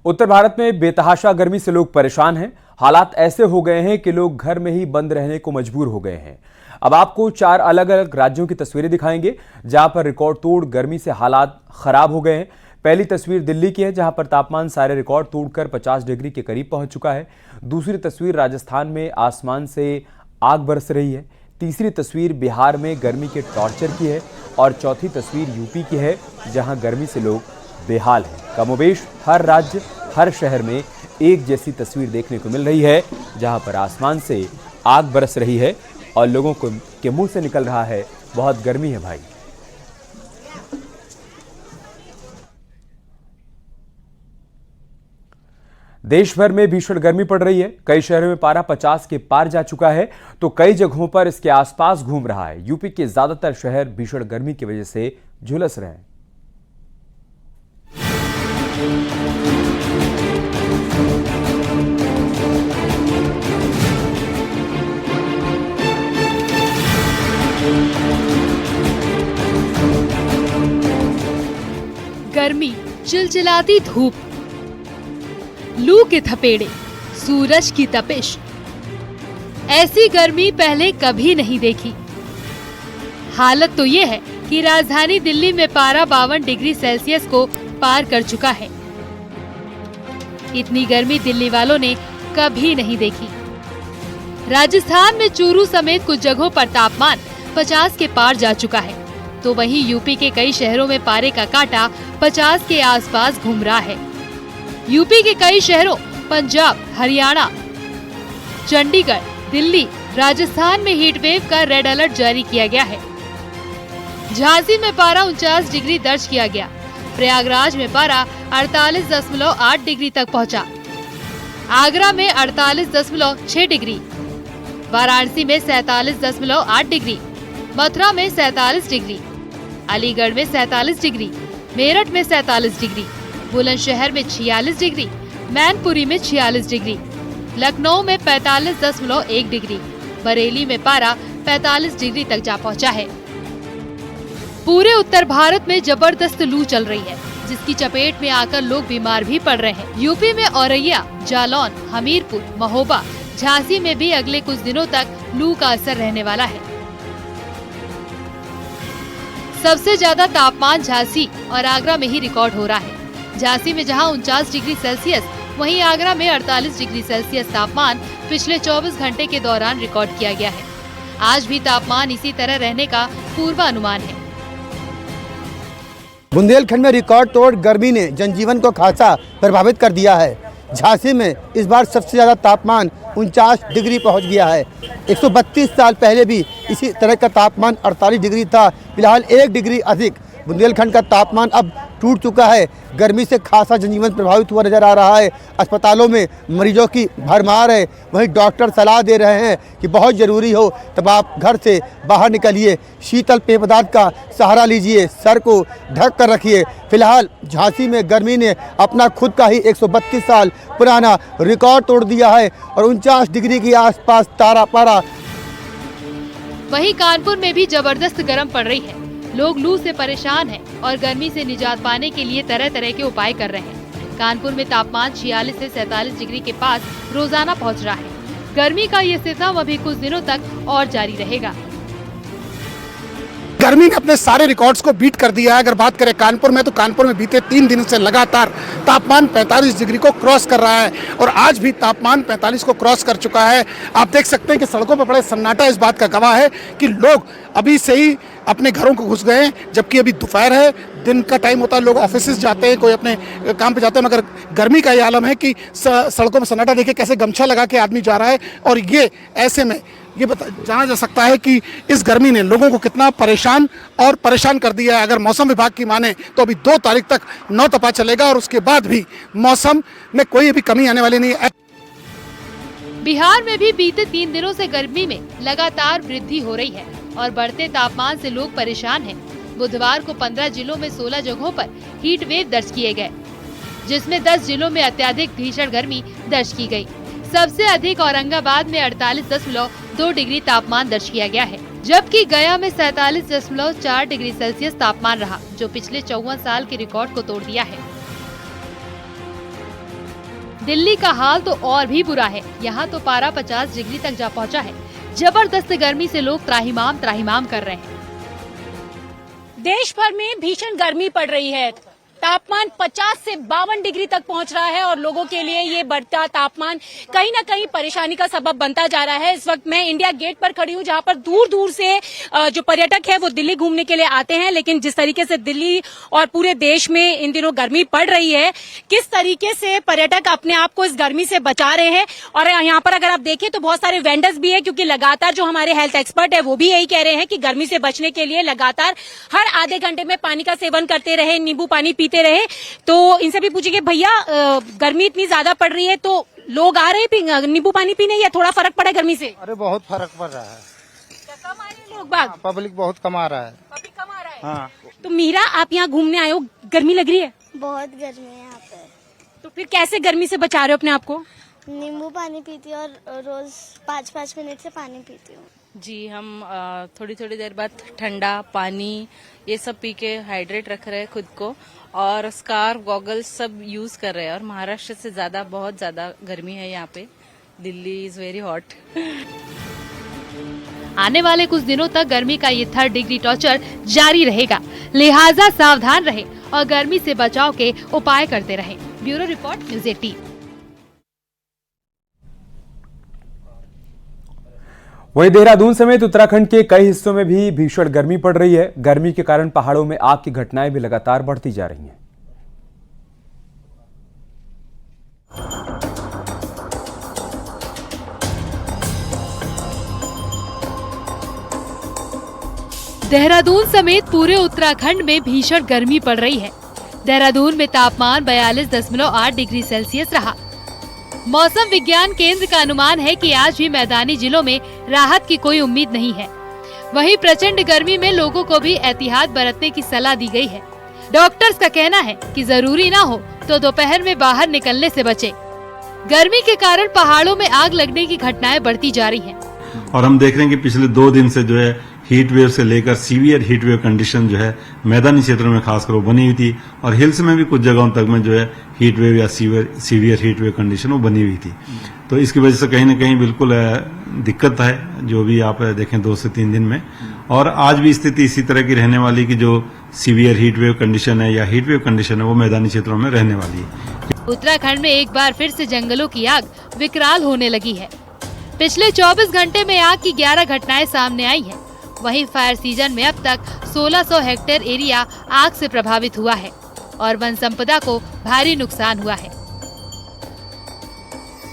उत्तर भारत में बेतहाशा गर्मी से लोग परेशान हैं। हालात ऐसे हो गए हैं कि लोग घर में ही बंद रहने को मजबूर हो गए हैं। अब आपको 4 अलग अलग राज्यों की तस्वीरें दिखाएंगे जहां पर रिकॉर्ड तोड़ गर्मी से हालात खराब हो गए हैं। पहली तस्वीर दिल्ली की है जहां पर तापमान सारे रिकॉर्ड तोड़कर 50 डिग्री के करीब पहुंच चुका है। दूसरी तस्वीर राजस्थान में आसमान से आग बरस रही है। तीसरी तस्वीर बिहार में गर्मी के टॉर्चर की है और चौथी तस्वीर यूपी की है जहां गर्मी से लोग बेहाल हैं। कमोबेश हर राज्य हर शहर में एक जैसी तस्वीर देखने को मिल रही है जहां पर आसमान से आग बरस रही है और लोगों के मुंह से निकल रहा है बहुत गर्मी है भाई। देश भर में भीषण गर्मी पड़ रही है। कई शहरों में पारा 50 के पार जा चुका है तो कई जगहों पर इसके आसपास घूम रहा है। यूपी के ज्यादातर शहर भीषण गर्मी की वजह से झुलस रहे हैं। गर्मी, चिलचिलाती धूप, लू के थपेड़े, सूरज की तपिश, ऐसी गर्मी पहले कभी नहीं देखी। हालत तो ये है कि राजधानी दिल्ली में पारा 52 डिग्री सेल्सियस को पार कर चुका है। इतनी गर्मी दिल्ली वालों ने कभी नहीं देखी। राजस्थान में चूरू समेत कुछ जगहों पर तापमान 50 के पार जा चुका है तो वहीं यूपी के कई शहरों में पारे का कांटा 50 के आसपास घूम रहा है। यूपी के कई शहरों पंजाब, हरियाणा, चंडीगढ़, दिल्ली, राजस्थान में हीट वेव का रेड अलर्ट जारी किया गया है। झांसी में पारा 49 डिग्री दर्ज किया गया। प्रयागराज में पारा 48.8 डिग्री तक पहुंचा। आगरा में 48.6 डिग्री, वाराणसी में 47.8 डिग्री, मथुरा में 47 डिग्री, अलीगढ़ में 47 डिग्री, मेरठ में 47 डिग्री, बुलंदशहर में 46 डिग्री, मैनपुरी में 46 डिग्री, लखनऊ में 45.1 डिग्री, बरेली में पारा 45 डिग्री तक जा पहुंचा है। पूरे उत्तर भारत में जबरदस्त लू चल रही है जिसकी चपेट में आकर लोग बीमार भी पड़ रहे हैं। यूपी में औरैया, जालौन, हमीरपुर, महोबा, झांसी में भी अगले कुछ दिनों तक लू का असर रहने वाला है। सबसे ज्यादा तापमान झांसी और आगरा में ही रिकॉर्ड हो रहा है। झांसी में जहां 49 डिग्री सेल्सियस, वहीं आगरा में 48 डिग्री सेल्सियस तापमान पिछले 24 घंटे के दौरान रिकॉर्ड किया गया है। आज भी तापमान इसी तरह रहने का पूर्वानुमान है। बुंदेलखंड में रिकॉर्ड तोड़ गर्मी ने जनजीवन को खासा प्रभावित कर दिया है। झांसी में इस बार सबसे ज्यादा तापमान 49 डिग्री पहुंच गया है। 132 साल पहले भी इसी तरह का तापमान 48 डिग्री था। फिलहाल 1 डिग्री अधिक बुंदेलखंड का तापमान अब टूट चुका है। गर्मी से खासा जनजीवन प्रभावित हुआ नजर आ रहा है। अस्पतालों में मरीजों की भरमार है। वहीं डॉक्टर सलाह दे रहे हैं कि बहुत ज़रूरी हो तब आप घर से बाहर निकलिए, शीतल पेय पदार्थ का सहारा लीजिए, सर को ढक कर रखिए। फिलहाल झांसी में गर्मी ने अपना खुद का ही 132 साल पुराना रिकॉर्ड तोड़ दिया है और 49 डिग्री के आसपास तारा पारा। वहीं कानपुर में भी जबरदस्त गर्म पड़ रही है। लोग लू से परेशान हैं और गर्मी से निजात पाने के लिए तरह तरह के उपाय कर रहे हैं। कानपुर में तापमान 46 से 47 डिग्री के पास रोजाना पहुंच रहा है। गर्मी का ये सितम अभी कुछ दिनों तक और जारी रहेगा। गर्मी ने अपने सारे रिकॉर्ड्स को बीट कर दिया है। अगर बात करें कानपुर में तो कानपुर में बीते 3 दिनों से लगातार तापमान 45 डिग्री को क्रॉस कर रहा है और आज भी तापमान 45 को क्रॉस कर चुका है। आप देख सकते हैं कि सड़कों पर बड़े सन्नाटा इस बात का गवाह है कि लोग अभी से ही अपने घरों को घुस गए हैं, जबकि अभी दोपहर है, दिन का टाइम होता है, लोग ऑफिस जाते हैं, कोई अपने काम पे जाते हैं। मगर गर्मी का ये आलम है कि सड़कों में सन्नाटा देखिए कैसे गमछा लगा के आदमी जा रहा है और ये ऐसे में ये जाना जा सकता है कि इस गर्मी ने लोगों को कितना परेशान कर दिया है। अगर मौसम विभाग की माने तो अभी 2 तारीख तक नौतपा चलेगा और उसके बाद भी मौसम में कोई भी कमी आने वाली नहीं है। बिहार में भी बीते 3 दिनों से गर्मी में लगातार वृद्धि हो रही है और बढ़ते तापमान से लोग परेशान हैं। बुधवार को 15 जिलों में 16 जगहों पर हीट वेव दर्ज किए गए, जिसमें 10 जिलों में अत्यधिक भीषण गर्मी दर्ज की गई। सबसे अधिक औरंगाबाद में 48.2 डिग्री तापमान दर्ज किया गया है, जबकि गया में 47.4 डिग्री सेल्सियस तापमान रहा, जो पिछले 54 साल के रिकॉर्ड को तोड़ दिया है। दिल्ली का हाल तो और भी बुरा है। यहाँ तो पारा 50 डिग्री तक जा पहुँचा है। जबरदस्त गर्मी से लोग त्राहिमाम कर रहे हैं। देश भर में भीषण गर्मी पड़ रही है। तापमान 50 से 52 डिग्री तक पहुंच रहा है और लोगों के लिए ये बढ़ता तापमान कहीं ना कहीं परेशानी का सबब बनता जा रहा है। इस वक्त मैं इंडिया गेट पर खड़ी हूं, जहां पर दूर दूर से जो पर्यटक है वो दिल्ली घूमने के लिए आते हैं। लेकिन जिस तरीके से दिल्ली और पूरे देश में इन दिनों गर्मी पड़ रही है, किस तरीके से पर्यटक अपने आप को इस गर्मी से बचा रहे हैं। और यहाँ पर अगर आप देखें तो बहुत सारे वेंडर्स भी है, क्योंकि लगातार जो हमारे हेल्थ एक्सपर्ट है वो भी यही कह रहे हैं कि गर्मी से बचने के लिए लगातार हर आधे घंटे में पानी का सेवन करते रहे, नींबू पानी पीते रहे। तो इनसे भी पूछिए कि भैया गर्मी इतनी ज्यादा पड़ रही है तो लोग आ रहे हैं नींबू पानी पीने, या थोड़ा फर्क पड़ा गर्मी से? अरे बहुत फर्क पड़ रहा है। कम आ रहे हैं लोग बाग? पब्लिक बहुत कम आ रहा है। पब्लिक कम आ रहा है। हाँ। तो मीरा, आप यहाँ घूमने आए हो, गर्मी लग रही है? बहुत गर्मी है यहाँ पे। तो फिर कैसे गर्मी से बचा रहे हो अपने आप को? नींबू पानी पीती हूँ और रोज 5-5 मिनट से पानी पीती हूँ। जी, हम थोड़ी थोड़ी देर बाद ठंडा पानी ये सब पी के हाइड्रेट रख रहे हैं खुद को, और स्कार्फ, गॉगल्स सब यूज कर रहे हैं। और महाराष्ट्र से बहुत ज्यादा गर्मी है यहाँ पे। Delhi is very hot. आने वाले कुछ दिनों तक गर्मी का ये 3rd डिग्री टॉर्चर जारी रहेगा। लिहाजा सावधान रहे और गर्मी से बचाव के उपाय करते रहे। Bureau report, news 18। वहीं देहरादून समेत उत्तराखंड के कई हिस्सों में भी भीषण गर्मी पड़ रही है। गर्मी के कारण पहाड़ों में आग की घटनाएं भी लगातार बढ़ती जा रही हैं। देहरादून समेत पूरे उत्तराखंड में भीषण गर्मी पड़ रही है। देहरादून में तापमान 42.8 डिग्री सेल्सियस रहा। मौसम विज्ञान केंद्र का अनुमान है कि आज भी मैदानी जिलों में राहत की कोई उम्मीद नहीं है। वहीं प्रचंड गर्मी में लोगों को भी एहतियात बरतने की सलाह दी गई है। डॉक्टर्स का कहना है कि जरूरी ना हो तो दोपहर में बाहर निकलने से बचें। गर्मी के कारण पहाड़ों में आग लगने की घटनाएं बढ़ती जा रही हैं। और हम देख रहे हैं कि पिछले 2 दिन से जो है हीट वेव से लेकर सीवियर हीट वेव कंडीशन जो है मैदानी क्षेत्रों में खासकर वो बनी हुई थी, और हिल्स में भी कुछ जगहों तक में जो है हीट वेव या सीवियर हीट वेव कंडीशन वो बनी हुई थी। तो इसकी वजह से कहीं ना कहीं बिल्कुल दिक्कत है, जो भी आप देखें 2 से 3 दिन में। और आज भी स्थिति इसी तरह की रहने वाली कि जो सीवियर हीट वेव कंडीशन है या हीट वेव कंडीशन है वो मैदानी क्षेत्रों में रहने वाली है। उत्तराखंड में एक बार फिर से जंगलों की आग विकराल होने लगी है। पिछले 24 घंटे में आग की 11 घटनाएं सामने आई हैं। वहीं फायर सीजन में अब तक 1600 हेक्टेयर एरिया आग से प्रभावित हुआ है और वन संपदा को भारी नुकसान हुआ है।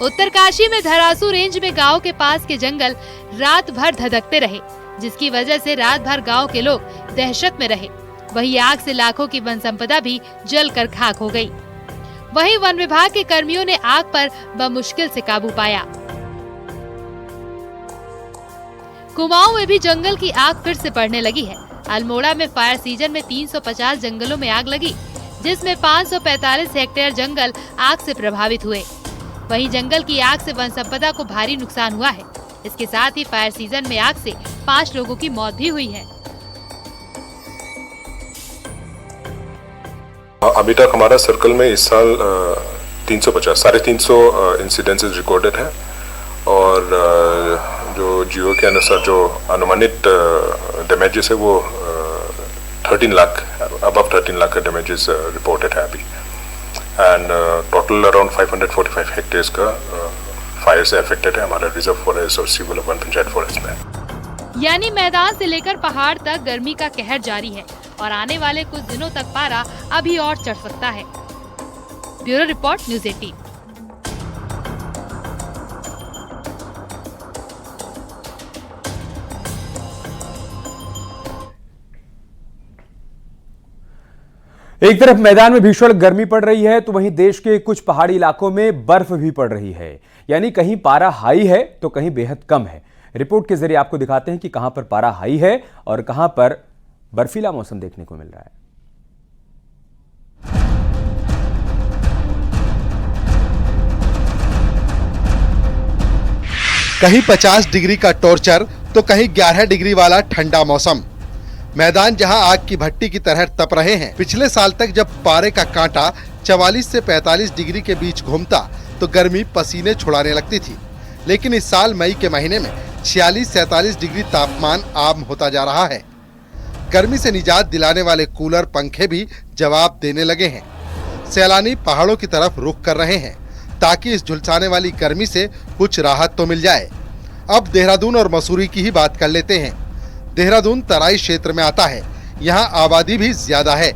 उत्तरकाशी में धरासू रेंज में गांव के पास के जंगल रात भर धधकते रहे, जिसकी वजह से रात भर गांव के लोग दहशत में रहे। वहीं आग से लाखों की वन संपदा भी जलकर खाक हो गई। वहीं वन विभाग के कर्मियों ने आग पर बमुश्किल से काबू पाया। कुमाऊं में भी जंगल की आग फिर से बढ़ने लगी है। अल्मोड़ा में फायर सीजन में 350 जंगलों में आग लगी, जिसमें 545 हेक्टेयर जंगल आग से प्रभावित हुए। वहीं जंगल की आग से वन संपदा को भारी नुकसान हुआ है। इसके साथ ही फायर सीजन में आग से 5 लोगों की मौत भी हुई है। अभी तक हमारा सर्कल में इस साल 350 इंसिडेंसेस रिकॉर्डेड है, और जो जियो के अनुसार जो अनुमानित डैमेजेस है वो 13 लाख, अबव 13 लाख का डैमेजेस रिपोर्टेड है अभी। एंड टोटल अराउंड 545 हेक्टेयर्स का फायर से अफेक्टेड है हमारा रिजर्व फॉरेस्ट और सिविल वन पंचायत फॉरेस्ट में। यानी मैदान से लेकर पहाड़ तक गर्मी का कहर जारी है और आने वाले कुछ दिनों तक पारा अभी और चढ़ सकता है। Bureau report, news 18। एक तरफ मैदान में भीषण गर्मी पड़ रही है तो वहीं देश के कुछ पहाड़ी इलाकों में बर्फ भी पड़ रही है। यानी कहीं पारा हाई है तो कहीं बेहद कम है। रिपोर्ट के जरिए आपको दिखाते हैं कि कहां पर पारा हाई है और कहां पर बर्फीला मौसम देखने को मिल रहा है। कहीं 50 डिग्री का टॉर्चर तो कहीं 11 डिग्री वाला ठंडा मौसम। मैदान जहां आग की भट्टी की तरह तप रहे हैं। पिछले साल तक जब पारे का कांटा 44 से 45 डिग्री के बीच घूमता तो गर्मी पसीने छुड़ाने लगती थी, लेकिन इस साल मई के महीने में 46-47 डिग्री तापमान आम होता जा रहा है। गर्मी से निजात दिलाने वाले कूलर, पंखे भी जवाब देने लगे हैं। सैलानी पहाड़ों की तरफ रुख कर रहे हैं ताकि इस झुलसाने वाली गर्मी से कुछ राहत तो मिल जाए। अब देहरादून और मसूरी की ही बात कर लेते हैं। देहरादून तराई क्षेत्र में आता है, यहाँ आबादी भी ज्यादा है।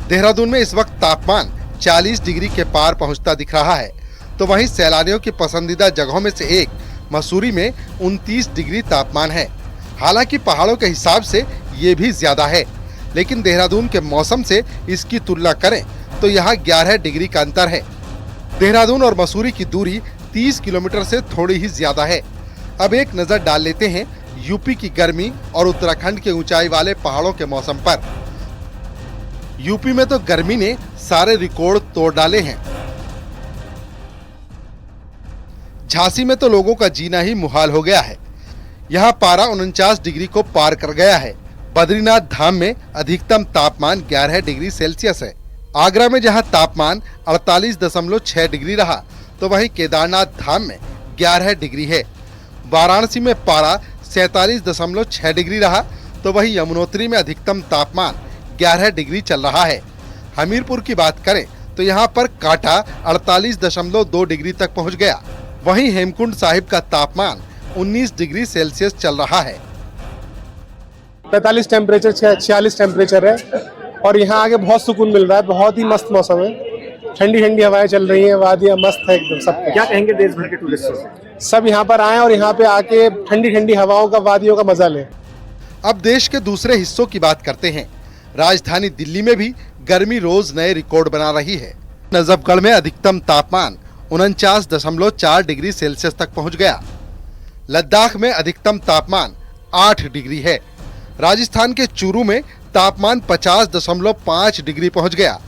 देहरादून में इस वक्त तापमान 40 डिग्री के पार पहुँचता दिख रहा है, तो वहीं सैलानियों की पसंदीदा जगहों में से एक मसूरी में 29 डिग्री तापमान है। हालांकि पहाड़ों के हिसाब से ये भी ज्यादा है, लेकिन देहरादून के मौसम से इसकी तुलना करें तो यहाँ 11 डिग्री का अंतर है। देहरादून और मसूरी की दूरी 30 किलोमीटर से थोड़ी ही ज्यादा है। अब एक नजर डाल लेते हैं यूपी की गर्मी और उत्तराखंड के ऊंचाई वाले पहाड़ों के मौसम पर। यूपी में तो गर्मी ने सारे रिकॉर्ड तोड़ डाले हैं। झांसी में तो लोगों का जीना ही मुहाल हो गया है। यहाँ पारा 49 डिग्री को पार कर गया है। बद्रीनाथ धाम में अधिकतम तापमान 11 डिग्री सेल्सियस है। आगरा में जहाँ तापमान 48.6 डिग्री रहा, तो वहीं केदारनाथ धाम में 11 डिग्री है। वाराणसी में पारा 47.6 डिग्री रहा, तो वहीं यमुनोत्री में अधिकतम तापमान 11 डिग्री चल रहा है। हमीरपुर की बात करें तो यहाँ पर कांटा 48.2 डिग्री तक पहुँच गया। वहीं हेमकुंड साहिब का तापमान 19 डिग्री सेल्सियस चल रहा है। 45 टेम्परेचर 46 टेम्परेचर है और यहाँ आके बहुत सुकून मिल रहा है। बहुत ही मस्त मौसम है, ठंडी ठंडी हवाएं चल रही हैं, वादियाँ मस्त है एकदम। सब क्या कहेंगे देश भर के टूरिस्ट से? सब यहाँ पर आए और यहाँ पे आके ठंडी ठंडी हवाओं का, वादियों का मजा लें। अब देश के दूसरे हिस्सों की बात करते हैं। राजधानी दिल्ली में भी गर्मी रोज नए रिकॉर्ड बना रही है। नजफगढ़ में अधिकतम तापमान 49.4 डिग्री सेल्सियस तक पहुँच गया। लद्दाख में अधिकतम तापमान 8 डिग्री है। राजस्थान के चूरू में तापमान 50.5 डिग्री पहुंच गया।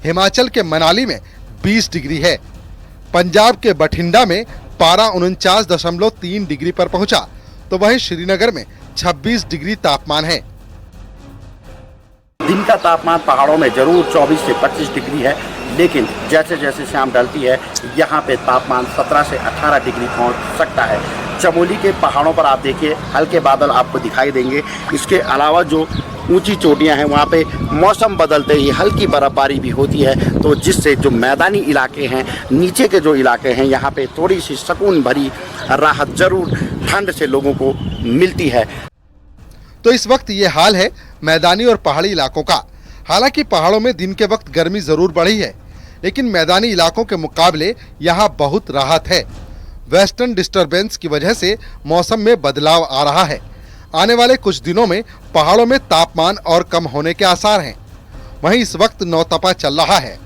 हिमाचल के मनाली में 20 डिग्री है। पंजाब के बठिंडा में पारा 49.3 डिग्री पर पहुंचा, तो वहीं श्रीनगर में 26 डिग्री तापमान है। दिन का तापमान पहाड़ों में जरूर 24 से 25 डिग्री है, लेकिन जैसे जैसे शाम ढलती है यहाँ पे तापमान 17 से 18 डिग्री पहुँच सकता है। चमोली के पहाड़ों पर आप देखिए हल्के बादल आपको दिखाई देंगे। इसके अलावा जो ऊंची चोटियां हैं वहाँ पे मौसम बदलते ही हल्की बर्फबारी भी होती है, तो जिससे जो मैदानी इलाके हैं, नीचे के जो इलाके हैं, यहाँ पे थोड़ी सी सुकून भरी राहत जरूर ठंड से लोगों को मिलती है। तो इस वक्त ये हाल है मैदानी और पहाड़ी इलाकों का। हालांकि पहाड़ों में दिन के वक्त गर्मी जरूर बढ़ी है, लेकिन मैदानी इलाकों के मुकाबले यहाँ बहुत राहत है। वेस्टर्न डिस्टरबेंस की वजह से मौसम में बदलाव आ रहा है। आने वाले कुछ दिनों में पहाड़ों में तापमान और कम होने के आसार हैं। वहीं इस वक्त नौतपा चल रहा है,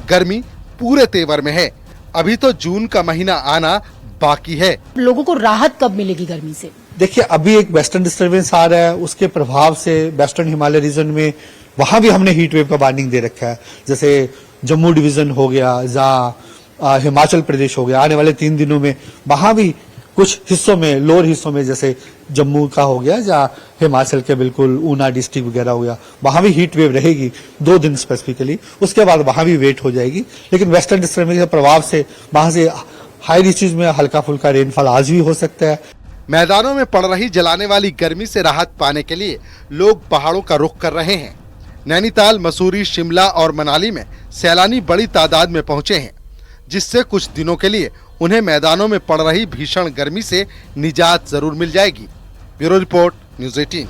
गर्मी पूरे तेवर में है। अभी तो जून का महीना आना बाकी है। लोगों को राहत कब मिलेगी गर्मी से? देखिए, अभी एक वेस्टर्न डिस्टर्बेंस आ रहा है, उसके प्रभाव से वेस्टर्न हिमालय रीजन में वहां भी हमने हीट वेव का वार्निंग दे रखा है। जैसे जम्मू डिवीजन हो गया, जहाँ हिमाचल प्रदेश हो गया, आने वाले 3 दिनों में वहां भी कुछ हिस्सों में, लोअर हिस्सों में, जैसे जम्मू का हो गया, जहाँ हिमाचल के बिल्कुल ऊना डिस्ट्रिक्ट वगैरह हो गया, वहां भी हीट वेव रहेगी 2 दिन स्पेसिफिकली। उसके बाद वहां भी वेट हो जाएगी। लेकिन वेस्टर्न डिस्टर्बेंस के प्रभाव से वहां से हाई रीचेज में हल्का फुल्का रेनफॉल आज भी हो सकता है। मैदानों में पड़ रही जलाने वाली गर्मी से राहत पाने के लिए लोग पहाड़ों का रुख कर रहे हैं। नैनीताल, मसूरी, शिमला और मनाली में सैलानी बड़ी तादाद में पहुंचे हैं, जिससे कुछ दिनों के लिए उन्हें मैदानों में पड़ रही भीषण गर्मी से निजात जरूर मिल जाएगी। Bureau report, news 18।